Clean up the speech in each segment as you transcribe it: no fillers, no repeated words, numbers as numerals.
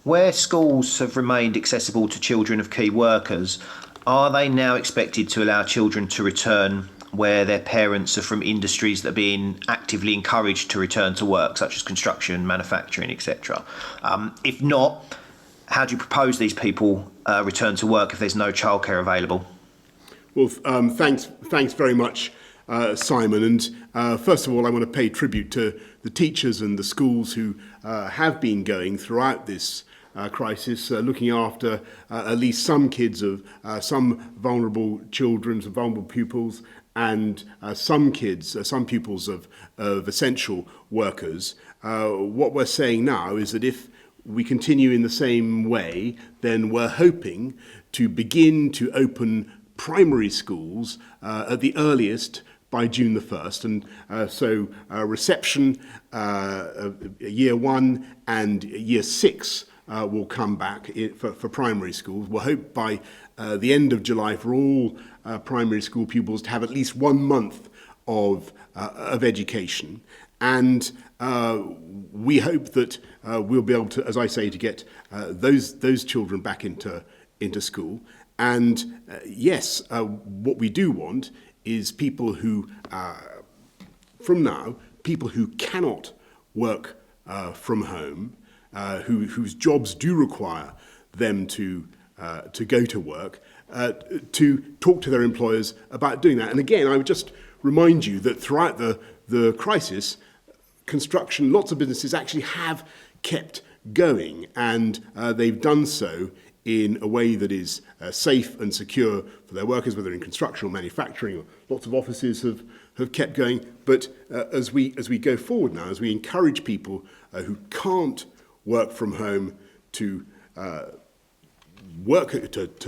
Where schools have remained accessible to children of key workers, are they now expected to allow children to return where their parents are from industries that are being actively encouraged to return to work, such as construction, manufacturing, etc.? If not, how do you propose these people return to work if there's no childcare available? Well, thanks very much, Simon. And first of all, I want to pay tribute to the teachers and the schools who have been going throughout this crisis, looking after at least some kids of some vulnerable children, some vulnerable pupils, and some pupils of essential workers. What we're saying now is that if we continue in the same way, then we're hoping to begin to open primary schools at the earliest by June the 1st. And so reception, year 1 and year 6 will come back for primary schools. We'll hope by the end of July for all primary school pupils to have at least 1 month of education. And we hope that we'll be able to, as I say, to get those children back into school. And yes, what we do want is people who, from now, people who cannot work from home, whose jobs do require them to go to work, to talk to their employers about doing that. And again, I would just remind you that throughout the crisis, construction, lots of businesses actually have kept going, and they've done so in a way that is safe and secure for their workers, whether in construction or manufacturing, or lots of offices have kept going. But as we go forward now, as we encourage people who can't work from home to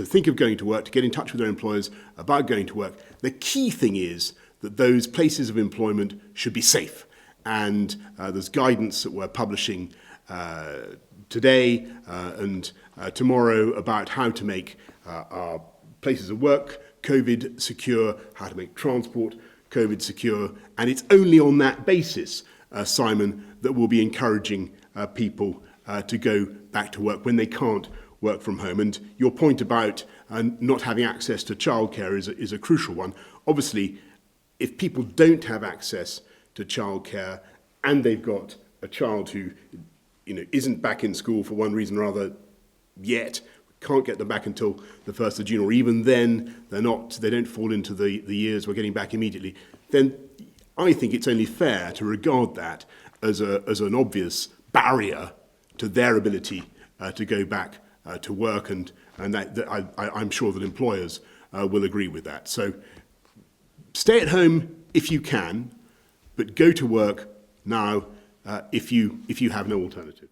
think of going to work, to get in touch with their employers about going to work, the key thing is that those places of employment should be safe. And there's guidance that we're publishing today and tomorrow about how to make our places of work COVID secure, how to make transport COVID secure. And it's only on that basis, Simon, that we'll be encouraging people to go back to work when they can't work from home. And your point about not having access to childcare is a crucial one. Obviously, if people don't have access to childcare and they've got a child who isn't back in school for one reason or other yet, can't get them back until the 1st of June, or even then they don't fall into the years we're getting back immediately, then I think it's only fair to regard that as an obvious barrier to their ability to go back to work, and that I'm sure that employers will agree with that. So stay at home if you can, but go to work now if you have no alternative.